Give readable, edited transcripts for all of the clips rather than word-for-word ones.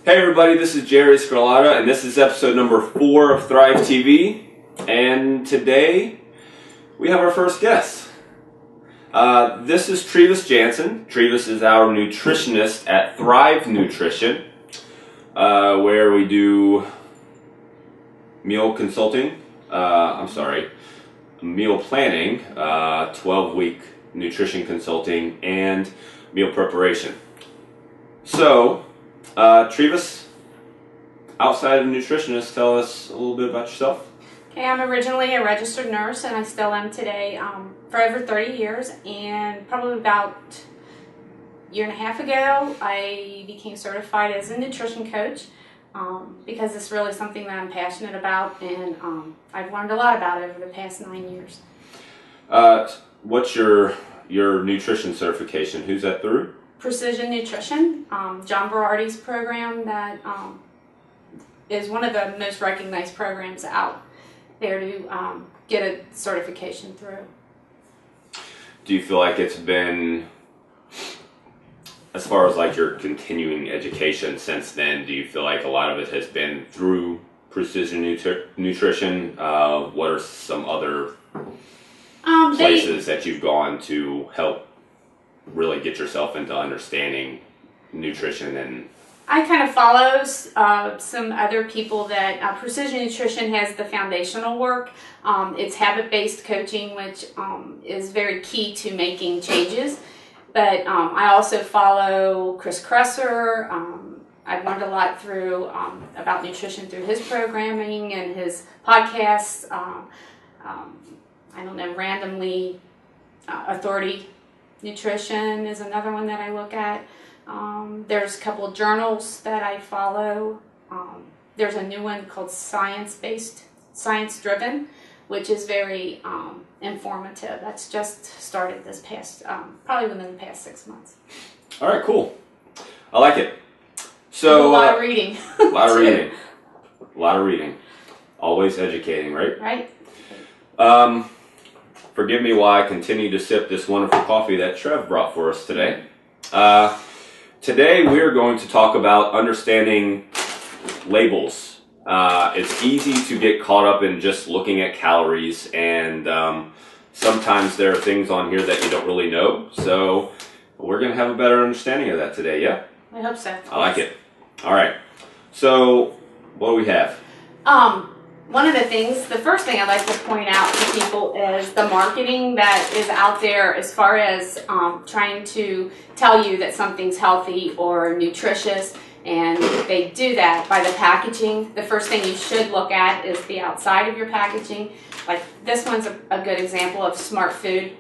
Hey everybody, this is Jerry Scarlata, and this is episode number 4 of Thrive TV. And today we have our first guest. This is Trevis Jansen. Trevis is our nutritionist at Thrive Nutrition, where we do meal planning, 12-week nutrition consulting, and meal preparation. So, Trevis, outside of nutritionist, tell us a little bit about yourself. Okay, I'm originally a registered nurse, and I still am today, for over 30 years, and probably about a year and a half ago, I became certified as a nutrition coach, because it's really something that I'm passionate about, and I've learned a lot about it over the past 9 years. What's your nutrition certification? Who's that through? Precision Nutrition, John Berardi's program that is one of the most recognized programs out there to get a certification through. Do you feel like it's been, as far as like your continuing education since then, do you feel like a lot of it has been through Precision Nutrition? What are some other places that you've gone to help really get yourself into understanding nutrition? And I kind of follow some other people that Precision Nutrition has the foundational work. It's habit-based coaching, which is very key to making changes. But I also follow Chris Kresser. I've learned a lot through about nutrition through his programming and his podcasts. I don't know, randomly Authority Nutrition is another one that I look at. There's a couple of journals that I follow. There's a new one called Science Driven, which is very informative. That's just started this past, probably within the past 6 months. all right, cool. I like it. So a lot of reading. A lot of reading. A lot of reading. Always educating, right? Right. Forgive me while I continue to sip this wonderful coffee that Trev brought for us today. Today we're going to talk about understanding labels. It's easy to get caught up in just looking at calories, and sometimes there are things on here that you don't really know. So we're going to have a better understanding of that today, yeah? I hope so. I like it. All right. So what do we have? One of the things, the first thing I'd like to point out to people is the marketing that is out there as far as trying to tell you that something's healthy or nutritious, and they do that by the packaging. The first thing you should look at is the outside of your packaging. Like this one's a good example of smart food.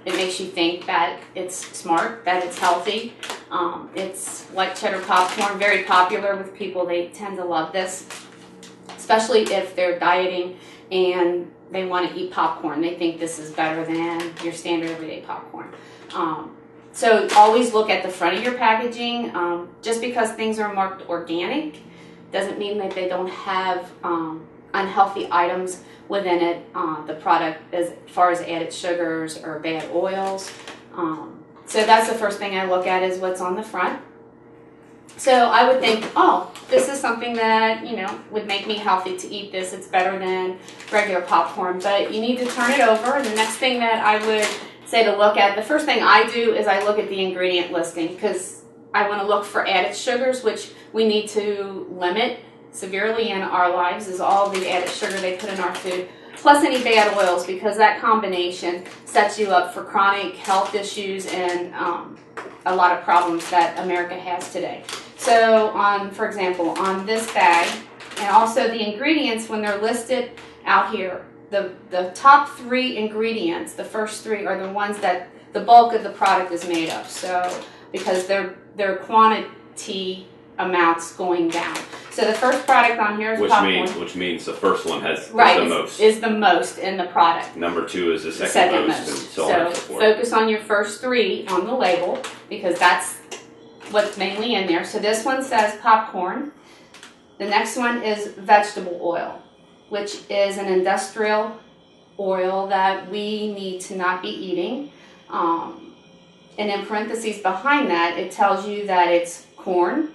It makes you think that it's smart, that it's healthy. It's like cheddar popcorn, very popular with people. They tend to love this, especially if they're dieting and they want to eat popcorn. They think this is better than your standard everyday popcorn. So always look at the front of your packaging. Just because things are marked organic doesn't mean that they don't have unhealthy items within it. The product as far as added sugars or bad oils. So that's the first thing I look at is what's on the front. So I would think, oh, this is something that, would make me healthy to eat this. It's better than regular popcorn. But you need to turn it over. And the next thing that I would say to look at, the first thing I do is I look at the ingredient listing, because I want to look for added sugars, which we need to limit severely in our lives, is all the added sugar they put in our food, plus any bad oils, because that combination sets you up for chronic health issues and a lot of problems that America has today. So for example, on this bag, and also the ingredients when they're listed out here, the top 3 ingredients, the first 3 are the ones that the bulk of the product is made of. So because their quantity amounts going down. So the first product on here is popcorn. Which means the first one has the most. Is the most in the product. Number 2 is the second most, and so on and so forth. Focus on your first 3 on the label, because that's what's mainly in there. So this one says popcorn. The next one is vegetable oil, which is an industrial oil that we need to not be eating. And in parentheses behind that, it tells you that it's corn,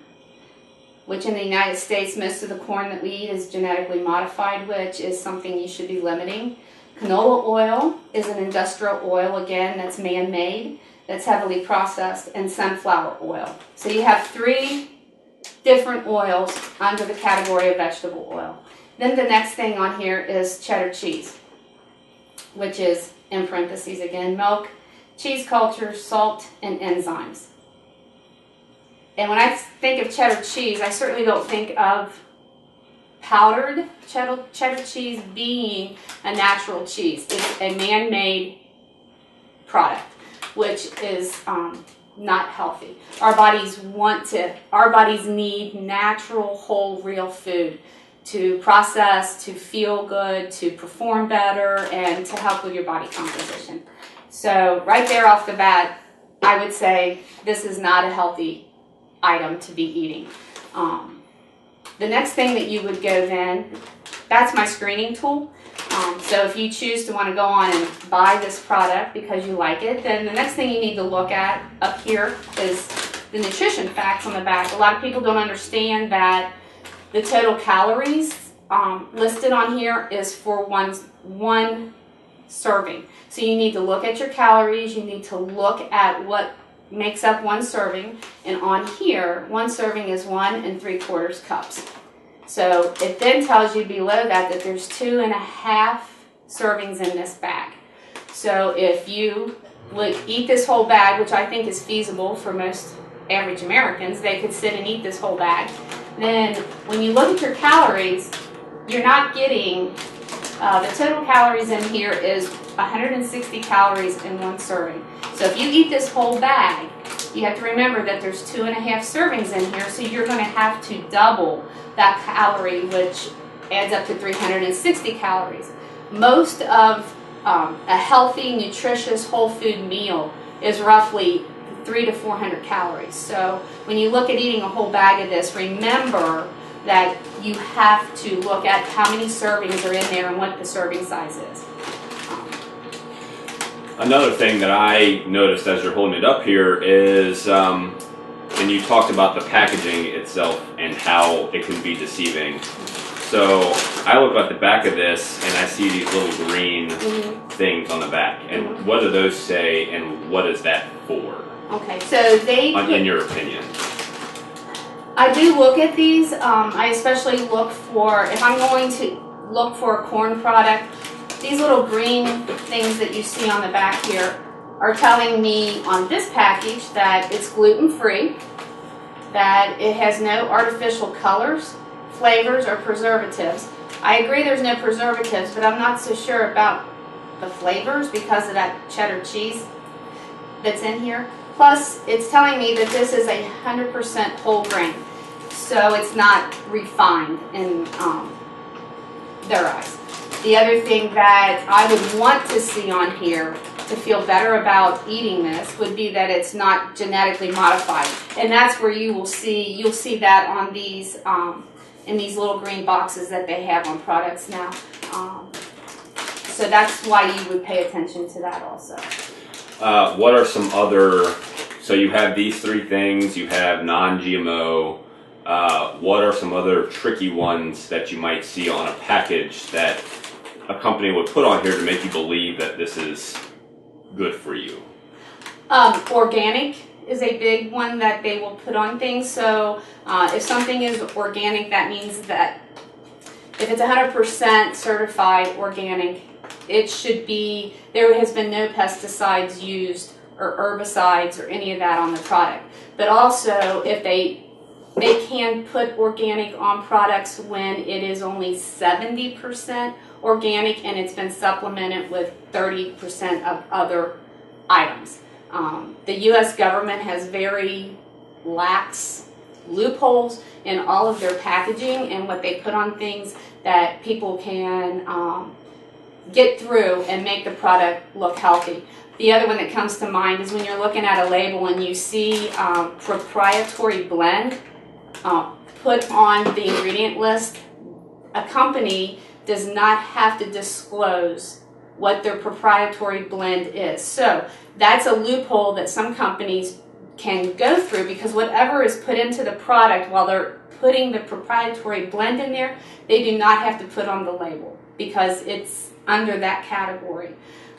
which in the United States, most of the corn that we eat is genetically modified, which is something you should be limiting. Canola oil is an industrial oil, again, that's man-made, that's heavily processed, and sunflower oil. So you have 3 different oils under the category of vegetable oil. Then the next thing on here is cheddar cheese, which is, in parentheses again, milk, cheese culture, salt, and enzymes. And when I think of cheddar cheese, I certainly don't think of powdered cheddar cheese being a natural cheese. It's a man-made product, which is not healthy. Our bodies need natural, whole, real food to process, to feel good, to perform better, and to help with your body composition. So right there off the bat, I would say this is not a healthy item to be eating. The next thing that you would go then, that's my screening tool. So if you choose to want to go on and buy this product because you like it, then the next thing you need to look at up here is the nutrition facts on the back. A lot of people don't understand that the total calories listed on here is for one serving. So you need to look at your calories, you need to look at what makes up 1 serving, and on here, 1 serving is 1 3/4 cups. So it then tells you below that there's 2.5 servings in this bag. So if you would eat this whole bag, which I think is feasible for most average Americans, they could sit and eat this whole bag. Then when you look at your calories, you're not getting, the total calories in here is 160 calories in 1 serving. So if you eat this whole bag, you have to remember that there's 2.5 servings in here, so you're going to have to double that calorie, which adds up to 360 calories. Most of a healthy, nutritious, whole food meal is roughly 300 to 400 calories. So when you look at eating a whole bag of this, remember that you have to look at how many servings are in there and what the serving size is. Another thing that I noticed as you're holding it up here is, and you talked about the packaging itself and how it can be deceiving. So I look at the back of this and I see these little green things on the back. And what do those say and what is that for? Okay, so in your opinion? I do look at these. I especially look for, if I'm going to look for a corn product, these little green things that you see on the back here are telling me on this package that it's gluten-free, that it has no artificial colors, flavors, or preservatives. I agree there's no preservatives, but I'm not so sure about the flavors because of that cheddar cheese that's in here. Plus, it's telling me that this is 100% whole grain, so it's not refined in their eyes. The other thing that I would want to see on here to feel better about eating this would be that it's not genetically modified, and that's where you'll see that on these in these little green boxes that they have on products now. So that's why you would pay attention to that also. What are some other? So you have these 3 things. You have non-GMO. What are some other tricky ones that you might see on a package that a company would put on here to make you believe that this is good for you? Organic is a big one that they will put on things. So if something is organic, that means that if it's 100% certified organic, it should be, there has been no pesticides used or herbicides or any of that on the product. But also, if they can put organic on products when it is only 70% organic and it's been supplemented with 30% of other items. The U.S. government has very lax loopholes in all of their packaging and what they put on things that people can get through and make the product look healthy. The other one that comes to mind is when you're looking at a label and you see proprietary blend put on the ingredient list. A company does not have to disclose what their proprietary blend is. So that's a loophole that some companies can go through, because whatever is put into the product while they're putting the proprietary blend in there, they do not have to put on the label because it's under that category.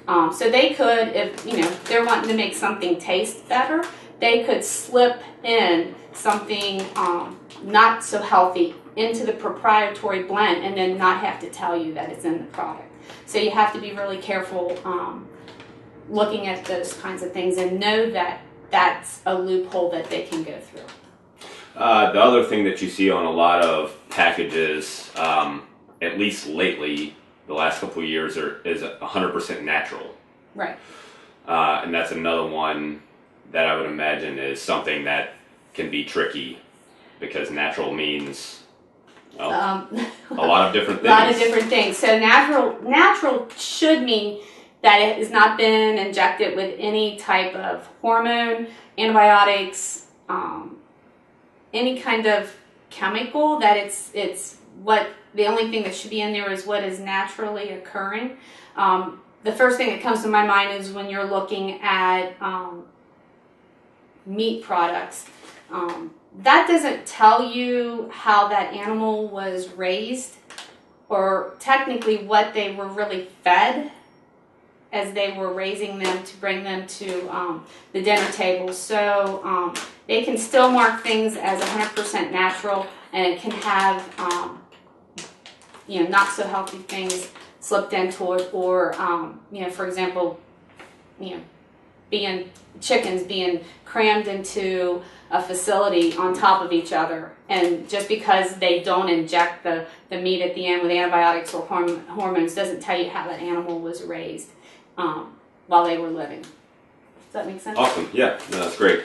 So they could, if they're wanting to make something taste better, they could slip in something not so healthy into the proprietary blend and then not have to tell you that it's in the product. So you have to be really careful looking at those kinds of things and know that that's a loophole that they can go through. The other thing that you see on a lot of packages, at least lately, the last couple of years, is 100% natural. Right. And that's another one that I would imagine is something that can be tricky because natural means a lot of different things. A lot of different things. So natural should mean that it has not been injected with any type of hormone, antibiotics, any kind of chemical. That it's what the only thing that should be in there is what is naturally occurring. The first thing that comes to my mind is when you're looking at meat products. That doesn't tell you how that animal was raised or technically what they were really fed as they were raising them to bring them to the dinner table. So they can still mark things as 100% natural, and it can have not so healthy things slipped into it, or for example, chickens being crammed into a facility on top of each other, and just because they don't inject the meat at the end with antibiotics or hormones doesn't tell you how that animal was raised while they were living. Does that make sense? Awesome. Yeah, no, that's great.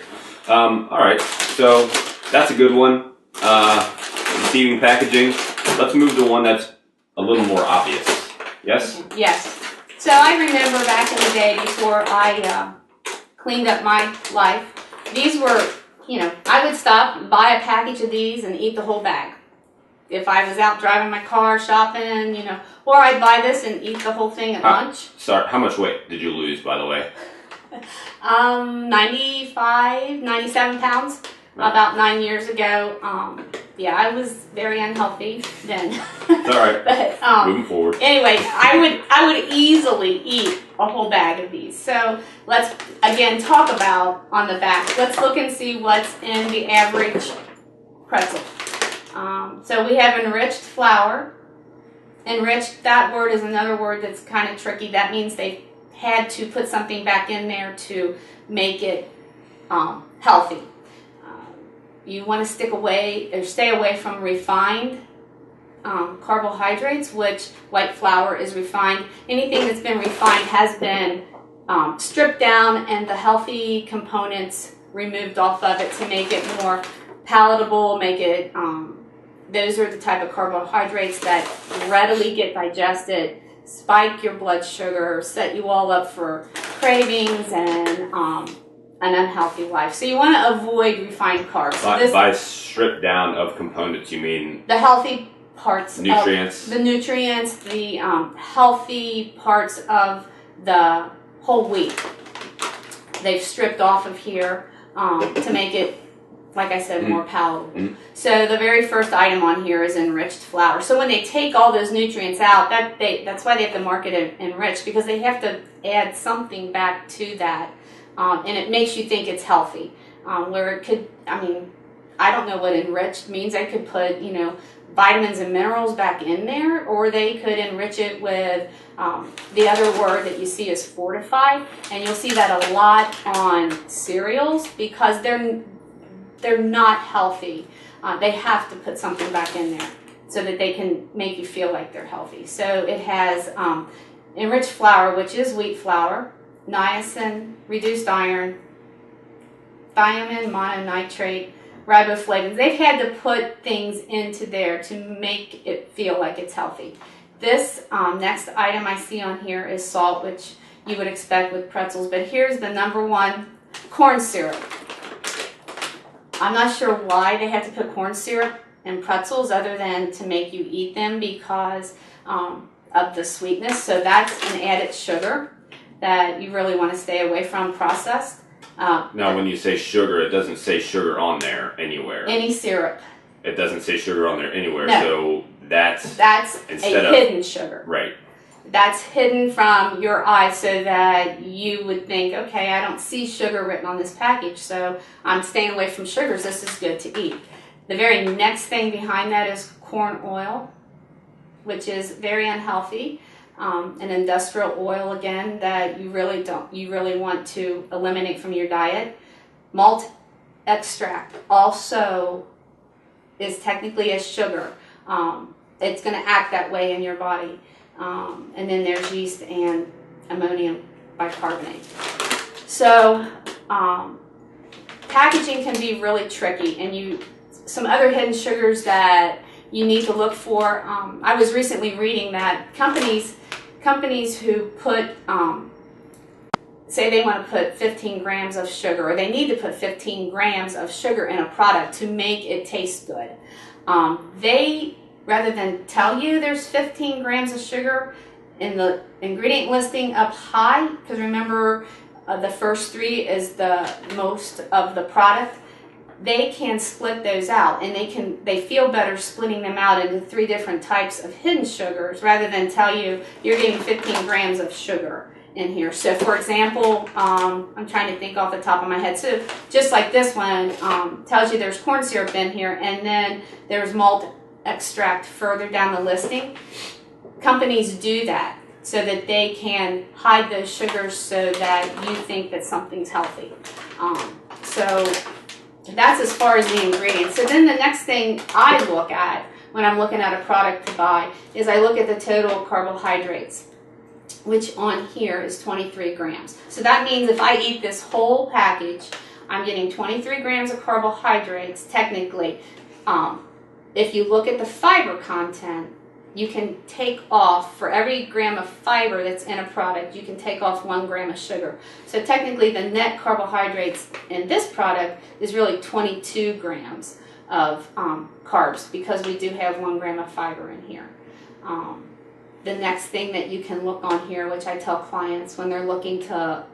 All right, so that's a good one. Deceiving packaging. Let's move to one that's a little more obvious. Yes? Yes. So I remember back in the day before I cleaned up my life, these were, I would stop and buy a package of these and eat the whole bag. If I was out driving my car, shopping, or I'd buy this and eat the whole thing at lunch. Sorry, how much weight did you lose, by the way? 95, 97 pounds. About 9 years ago. I was very unhealthy then. It's all right. But moving forward. Anyway, I would easily eat a whole bag of these. So let's again talk about on the back. Let's look and see what's in the average pretzel. So we have enriched flour. Enriched, that word is another word that's kind of tricky. That means they had to put something back in there to make it healthy. You want to stay away from refined carbohydrates, which white flour is refined. Anything that's been refined has been stripped down and the healthy components removed off of it to make it more palatable, make it, those are the type of carbohydrates that readily get digested, spike your blood sugar, set you all up for cravings and an unhealthy life. So you want to avoid refined carbs. By stripped down of components, you mean the healthy parts, nutrients, the healthy parts of the whole wheat. They've stripped off of here to make it, like I said, more palatable. Mm-hmm. So the very first item on here is enriched flour. So when they take all those nutrients out, that's why they have to mark it enriched, because they have to add something back to that. And it makes you think it's healthy. Where it could, I don't know what enriched means. I could put, vitamins and minerals back in there, or they could enrich it with the other word that you see is fortified. And you'll see that a lot on cereals because they're not healthy. They have to put something back in there so that they can make you feel like they're healthy. So it has enriched flour, which is wheat flour, niacin, reduced iron, thiamine, mononitrate, riboflavins. They've had to put things into there to make it feel like it's healthy. This next item I see on here is salt, which you would expect with pretzels, but here's the number one, corn syrup. I'm not sure why they had to put corn syrup in pretzels other than to make you eat them because of the sweetness. So that's an added sugar that you really want to stay away from, processed. Now, when you say sugar, it doesn't say sugar on there anywhere. Any syrup. It doesn't say sugar on there anywhere, No. so that's That's instead a of hidden sugar. right. That's hidden from your eye so that you would think, okay, I don't see sugar written on this package, so I'm staying away from sugars. This is good to eat. The very next thing behind that is corn oil, which is very unhealthy. An industrial oil, again, that you really want to eliminate from your diet. Malt extract also is technically a sugar. It's going to act that way in your body. And then there's yeast and ammonium bicarbonate. So packaging can be really tricky, and some other hidden sugars that you need to look for. I was recently reading that companies who put say they want to put 15 grams of sugar, or they need to put 15 grams of sugar in a product to make it taste good. They, rather than tell you there's 15 grams of sugar in the ingredient listing up high, because remember the first 3 is the most of the product, they can split those out, and they feel better splitting them out into 3 different types of hidden sugars rather than tell you you're getting 15 grams of sugar in here. So for example, I'm trying to think off the top of my head. So just like this one tells you there's corn syrup in here, and then there's malt extract further down the listing. Companies do that so that they can hide those sugars so that you think that something's healthy. So that's as far as the ingredients. So then the next thing I look at when I'm looking at a product to buy is I look at the total carbohydrates, which on here is 23 grams. So that means if I eat this whole package, I'm getting 23 grams of carbohydrates technically. If you look at the fiber content, you can take off, for every gram of fiber that's in a product, you can take off 1 gram of sugar. So technically the net carbohydrates in this product is really 22 grams of carbs, because we do have 1 gram of fiber in here. The next thing that you can look on here, which I tell clients when they're looking to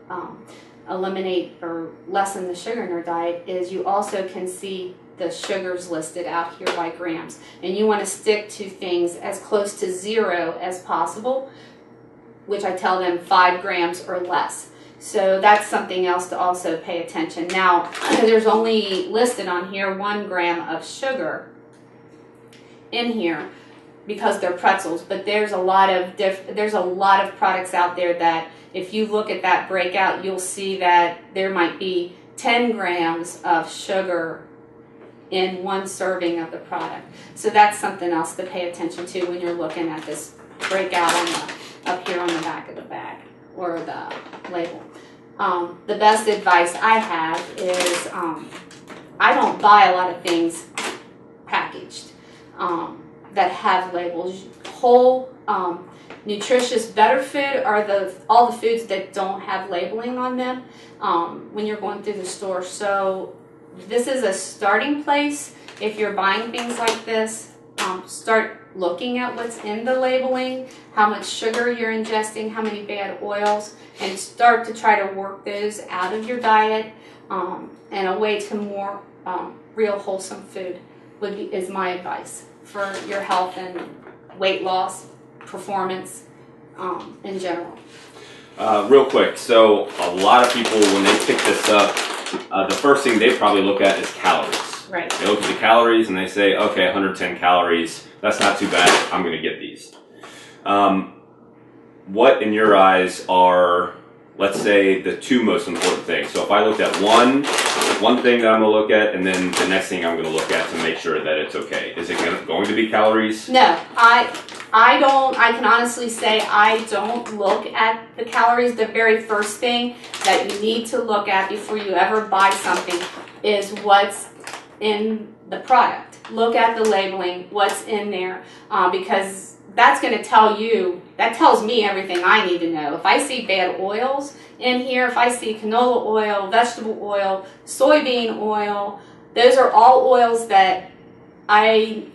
eliminate or lessen the sugar in their diet, is you also can see the sugars listed out here by grams, and you want to stick to things as close to 0 as possible, which I tell them 5 grams or less. So that's something else to also pay attention. Now there's only listed on here 1 gram of sugar in here because they're pretzels, but there's a lot of products out there that if you look at that breakout, you'll see that there might be 10 grams of sugar in 1 serving of the product. So that's something else to pay attention to when you're looking at this breakout up here on the back of the bag or the label. The best advice I have is I don't buy a lot of things packaged that have labels. Whole, nutritious, better food are all the foods that don't have labeling on them when you're going through the store. So this is a starting place. If you're buying things like this, start looking at what's in the labeling, how much sugar you're ingesting, how many bad oils, and start to try to work those out of your diet and away to more real wholesome food is my advice for your health and weight loss, performance in general. Real quick, so a lot of people, when they pick this up, the first thing they probably look at is calories. Right. They look at the calories and they say, okay, 110 calories, that's not too bad, I'm going to get these. What in your eyes are, let's say, the 2 most important things? So if I looked at one thing that I'm going to look at, and then the next thing I'm going to look at to make sure that it's okay. Is it going to be calories? No, I can honestly say I don't look at the calories. The very first thing that you need to look at before you ever buy something is what's in the product. Look at the labeling, what's in there, because that's going to tells me everything I need to know. If I see bad oils in here, if I see canola oil, vegetable oil, soybean oil, those are all oils that I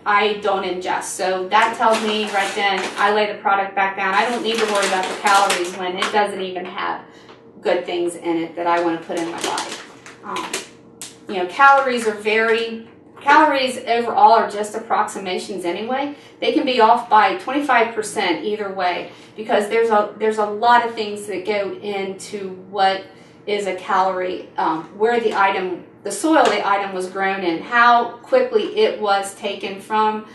don't ingest. So that tells me right then I lay the product back down. I don't need to worry about the calories when it doesn't even have good things in it that I want to put in my body. Calories are very calories overall are just approximations anyway. They can be off by 25% either way, because there's a lot of things that go into what is a calorie, where the soil the item was grown in, how quickly it was taken from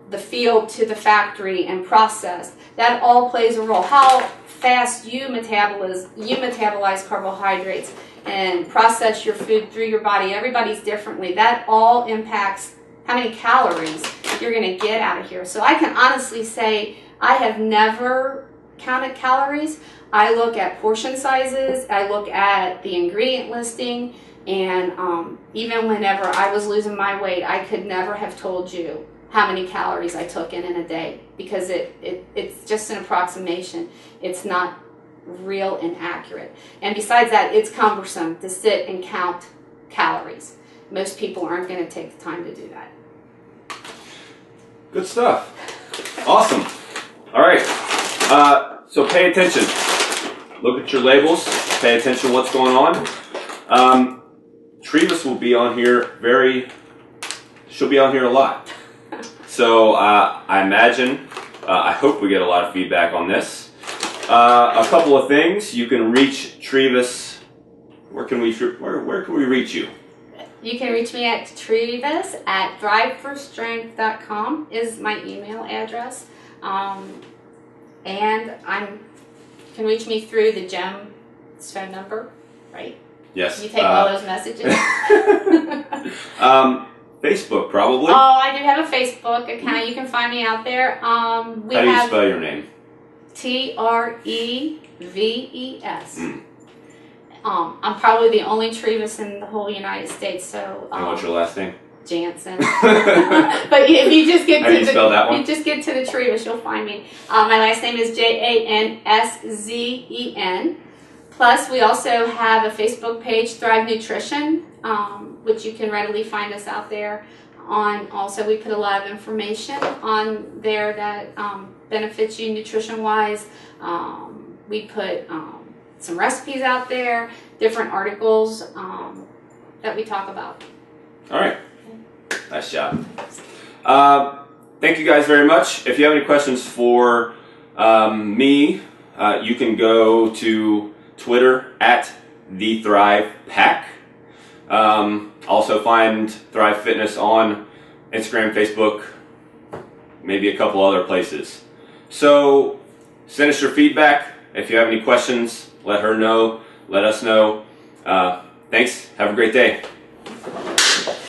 the field to the factory and processed. That all plays a role. How fast you metabolize carbohydrates and process your food through your body. Everybody's differently. That all impacts how many calories you're going to get out of here. So I can honestly say I have never counted calories. I look at portion sizes, I look at the ingredient listing, and even whenever I was losing my weight, I could never have told you how many calories I took in a day, because it's just an approximation. It's not real and accurate. And besides that, it's cumbersome to sit and count calories. Most people aren't going to take the time to do that. Good stuff. Awesome. All right. So pay attention. Look at your labels. Pay attention to what's going on. Trevis will be on here she'll be on here a lot. So I imagine, I hope we get a lot of feedback on this. A couple of things. You can reach Trevis. Where can we reach you? You can reach me at Trevis at thriveforstrength.com is my email address. And you can reach me through the GEM's phone number, right? Yes. You take all those messages. Facebook, probably. Oh, I do have a Facebook account. You can find me out there. How do you spell your name? Treves. I'm probably the only Trevis in the whole United States. So. And what's your last name? Jansen. But if you just get How do you spell that one? You just get to the Trevis, you'll find me. My last name is Janssen. Plus, we also have a Facebook page, Thrive Nutrition, which you can readily find us out there on. Also, we put a lot of information on there that benefits you nutrition-wise. We put some recipes out there, different articles that we talk about. All right. Nice job. Thank you guys very much. If you have any questions for me, you can go to Twitter at TheThrivePack. Also find Thrive Fitness on Instagram, Facebook, maybe a couple other places. So send us your feedback. If you have any questions, let her know. Let us know. Thanks. Have a great day.